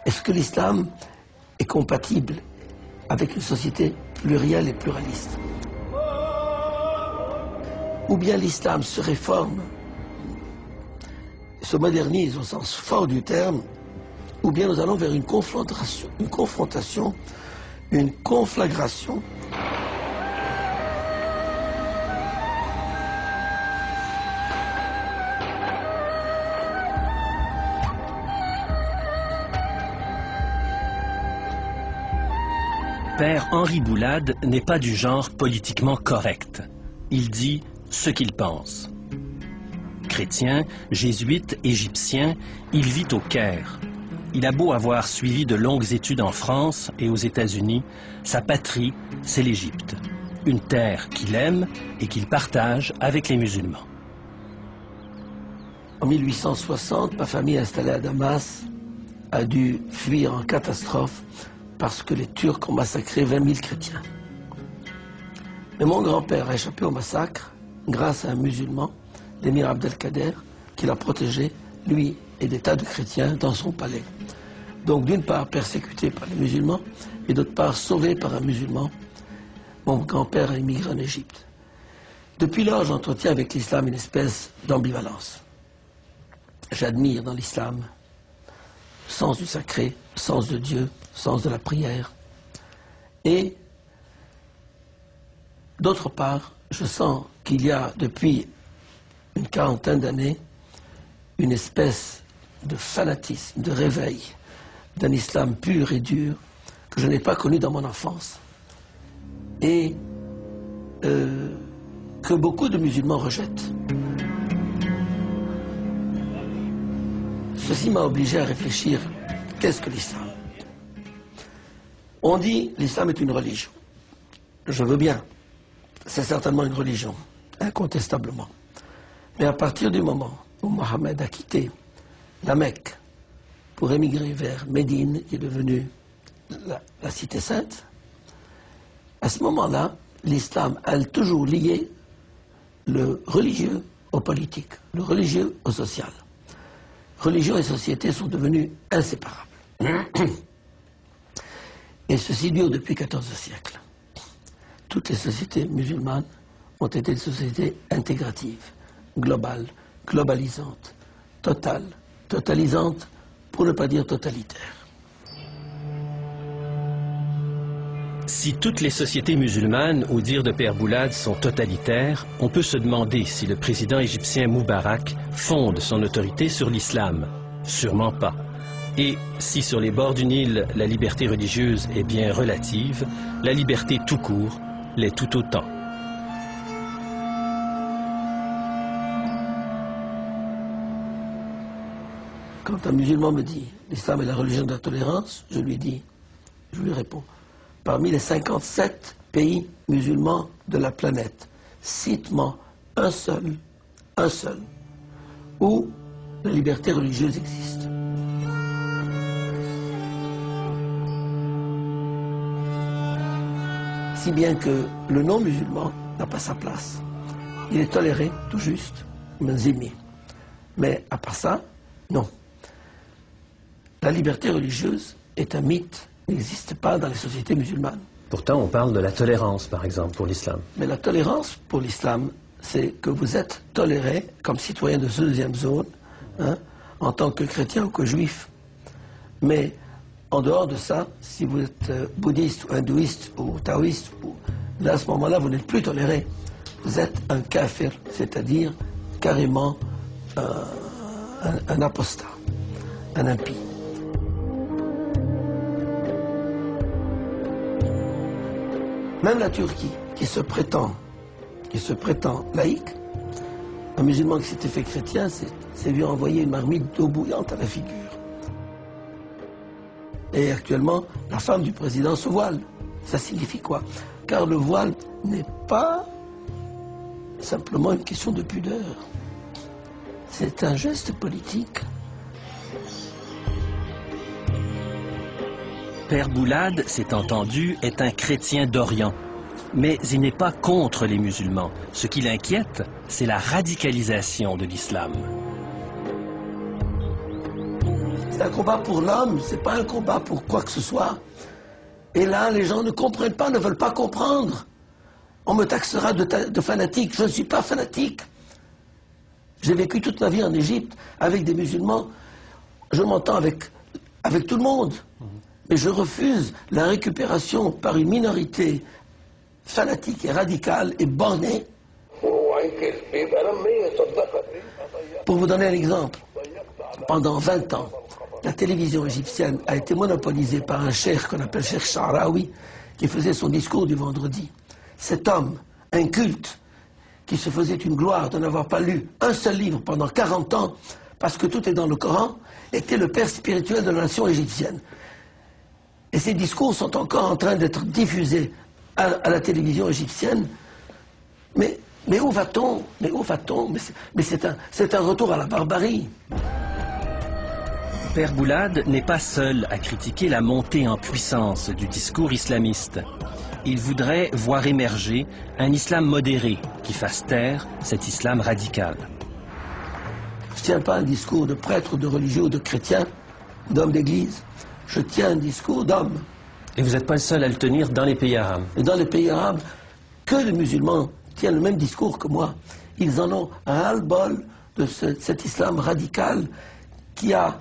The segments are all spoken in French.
Est-ce que l'islam est compatible avec une société plurielle et pluraliste? Ou bien l'islam se réforme, se modernise au sens fort du terme, ou bien nous allons vers une confrontation, une conflagration Père Henri Boulade n'est pas du genre politiquement correct. Il dit ce qu'il pense. Chrétien, jésuite, égyptien, il vit au Caire. Il a beau avoir suivi de longues études en France et aux États-Unis, sa patrie, c'est l'Égypte. Une terre qu'il aime et qu'il partage avec les musulmans. En 1860, ma famille installée à Damas a dû fuir en catastrophe parce que les Turcs ont massacré 20 000 chrétiens. Mais mon grand-père a échappé au massacre grâce à un musulman, l'émir Abdelkader, qui l'a protégé, lui et des tas de chrétiens, dans son palais. Donc d'une part persécuté par les musulmans et d'autre part sauvé par un musulman, mon grand-père a émigré en Égypte. Depuis lors, j'entretiens avec l'islam une espèce d'ambivalence. J'admire dans l'islam le sens du sacré, le sens de Dieu, le sens de la prière. Et d'autre part, je sens qu'il y a depuis une quarantaine d'années une espèce de fanatisme, de réveil d'un islam pur et dur que je n'ai pas connu dans mon enfance et que beaucoup de musulmans rejettent. Ceci m'a obligé à réfléchir, qu'est-ce que l'islam? On dit l'islam est une religion. Je veux bien. C'est certainement une religion, incontestablement. Mais à partir du moment où Mohammed a quitté la Mecque pour émigrer vers Médine, qui est devenue la cité sainte, à ce moment-là, l'islam a toujours lié le religieux au politique, le religieux au social. Religion et société sont devenus inséparables. Et ceci dure depuis 14 siècles. Toutes les sociétés musulmanes ont été des sociétés intégratives, globales, globalisantes, totales, totalisantes, pour ne pas dire totalitaires. Si toutes les sociétés musulmanes, au dire de Père Boulade, sont totalitaires, on peut se demander si le président égyptien Moubarak fonde son autorité sur l'islam. Sûrement pas. Et si sur les bords du Nil, la liberté religieuse est bien relative, la liberté tout court l'est tout autant. Quand un musulman me dit « l'islam est la religion de la tolérance », je lui réponds « parmi les 57 pays musulmans de la planète, cite-moi un seul, où la liberté religieuse existe. » Si bien que le non-musulman n'a pas sa place. Il est toléré, tout juste, mais à part ça, non. La liberté religieuse est un mythe, n'existe pas dans les sociétés musulmanes. Pourtant, on parle de la tolérance, par exemple, pour l'islam. Mais la tolérance pour l'islam, c'est que vous êtes toléré comme citoyen de deuxième zone, hein, en tant que chrétien ou que juif. Mais en dehors de ça, si vous êtes bouddhiste ou hindouiste ou taoïste, là, à ce moment-là, vous n'êtes plus toléré. Vous êtes un kafir, c'est-à-dire carrément un apostat, un impie. Même la Turquie, qui se prétend laïque, un musulman qui s'était fait chrétien s'est vu envoyer une marmite d'eau bouillante à la figure. Et actuellement, la femme du président se voile. Ça signifie quoi? Car le voile n'est pas simplement une question de pudeur. C'est un geste politique. Père Boulade, c'est entendu, est un chrétien d'Orient. Mais il n'est pas contre les musulmans. Ce qui l'inquiète, c'est la radicalisation de l'islam. C'est un combat pour l'homme, c'est pas un combat pour quoi que ce soit. Et là, les gens ne comprennent pas, ne veulent pas comprendre. On me taxera de fanatique. Je ne suis pas fanatique. J'ai vécu toute ma vie en Égypte avec des musulmans. Je m'entends avec tout le monde. Mais je refuse la récupération par une minorité fanatique et radicale et bornée. Pour vous donner un exemple, pendant 20 ans, la télévision égyptienne a été monopolisée par un cheikh qu'on appelle Cheikh Sha'rawi, qui faisait son discours du vendredi. Cet homme, inculte, qui se faisait une gloire de n'avoir pas lu un seul livre pendant 40 ans, parce que tout est dans le Coran, était le père spirituel de la nation égyptienne. Et ces discours sont encore en train d'être diffusés à la télévision égyptienne. Mais où va-t-on? Mais où va-t-on? Mais c'est un retour à la barbarie. Père Boulad n'est pas seul à critiquer la montée en puissance du discours islamiste. Il voudrait voir émerger un islam modéré qui fasse taire cet islam radical. Je ne tiens pas un discours de prêtre, de religieux, de chrétien, d'homme d'église. Je tiens un discours d'homme. Et vous n'êtes pas le seul à le tenir dans les pays arabes. Et dans les pays arabes, que les musulmans tiennent le même discours que moi. Ils en ont ras-le-bol de cet islam radical qui a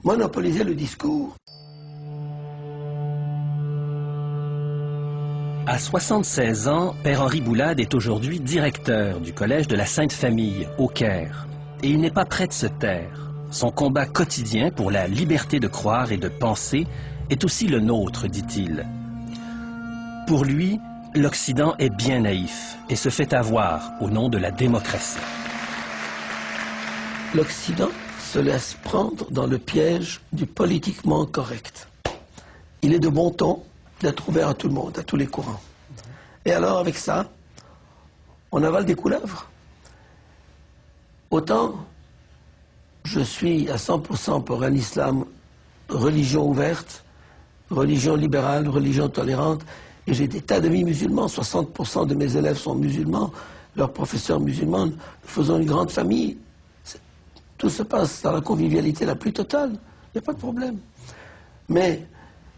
monopolisé le discours. À 76 ans, Père Henri Boulad est aujourd'hui directeur du collège de la Sainte Famille, au Caire. Et il n'est pas prêt de se taire. Son combat quotidien pour la liberté de croire et de penser est aussi le nôtre, dit-il. Pour lui, l'Occident est bien naïf et se fait avoir au nom de la démocratie. L'Occident se laisse prendre dans le piège du politiquement correct. Il est de bon ton d'être ouvert à tout le monde, à tous les courants. Et alors, avec ça, on avale des couleuvres. Autant je suis à 100% pour un islam religion ouverte, religion libérale, religion tolérante, et j'ai des tas d'amis musulmans, 60% de mes élèves sont musulmans, leurs professeurs musulmans, nous faisons une grande famille. Tout se passe dans la convivialité la plus totale, il n'y a pas de problème. Mais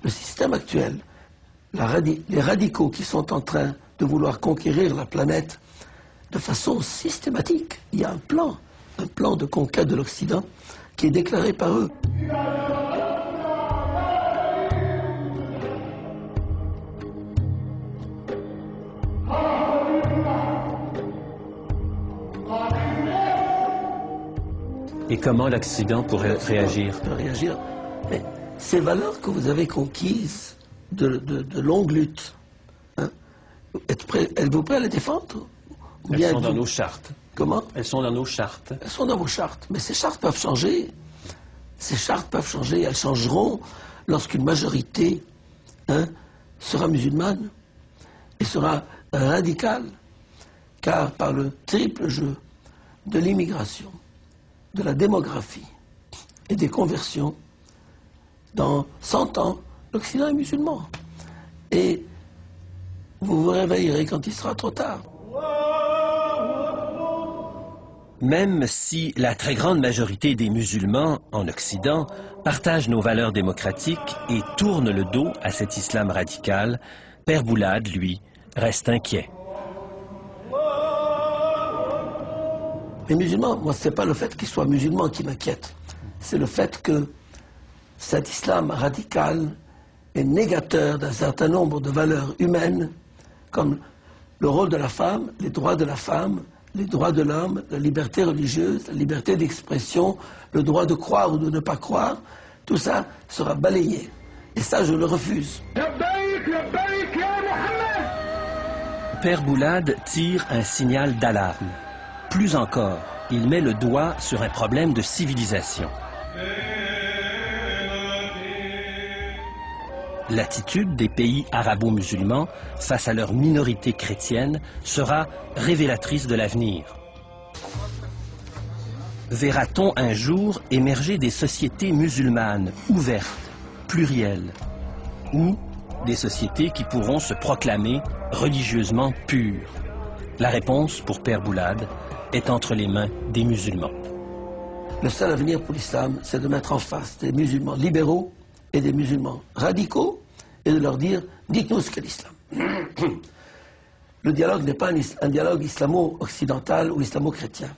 le système actuel, les radicaux qui sont en train de vouloir conquérir la planète de façon systématique, il y a un plan de conquête de l'Occident qui est déclaré par eux. Et comment l'Occident pourrait réagir? Mais ces valeurs que vous avez conquises de longue lutte, hein, êtes-vous prêt à les défendre? Elles sont dans nos chartes. Comment? Elles sont dans nos chartes. Elles sont dans vos chartes. Mais ces chartes peuvent changer. Ces chartes peuvent changer. Elles changeront lorsqu'une majorité sera musulmane et sera radicale. Car par le triple jeu de l'immigration, de la démographie et des conversions, dans 100 ans, l'Occident est musulman. Et vous vous réveillerez quand il sera trop tard. Même si la très grande majorité des musulmans en Occident partagent nos valeurs démocratiques et tournent le dos à cet islam radical, Père Boulad, lui, reste inquiet. Les musulmans, moi, ce n'est pas le fait qu'ils soient musulmans qui m'inquiète. C'est le fait que cet islam radical est négateur d'un certain nombre de valeurs humaines, comme le rôle de la femme, les droits de la femme, les droits de l'homme, la liberté religieuse, la liberté d'expression, le droit de croire ou de ne pas croire. Tout ça sera balayé. Et ça, je le refuse. Père Boulad tire un signal d'alarme. Plus encore, il met le doigt sur un problème de civilisation. L'attitude des pays arabo-musulmans face à leur minorité chrétienne sera révélatrice de l'avenir. Verra-t-on un jour émerger des sociétés musulmanes ouvertes, plurielles, ou des sociétés qui pourront se proclamer religieusement pures? La réponse, pour Père Boulad, est entre les mains des musulmans. Le seul avenir pour l'islam, c'est de mettre en face des musulmans libéraux et des musulmans radicaux et de leur dire, dites-nous ce qu'est l'islam. Le dialogue n'est pas un dialogue islamo-occidental ou islamo-chrétien.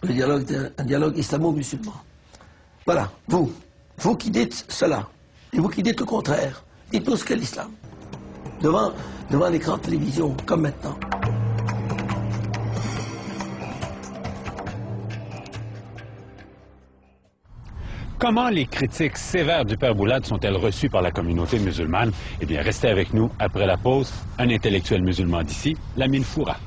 Le dialogue est un dialogue islamo-musulman. Voilà, vous qui dites cela, et vous qui dites le contraire, dites-nous ce qu'est l'islam. Devant l'écran de télévision, comme maintenant. Comment les critiques sévères du Père Boulad sont-elles reçues par la communauté musulmane? Eh bien, restez avec nous après la pause. Un intellectuel musulman d'ici, Lamine Foura.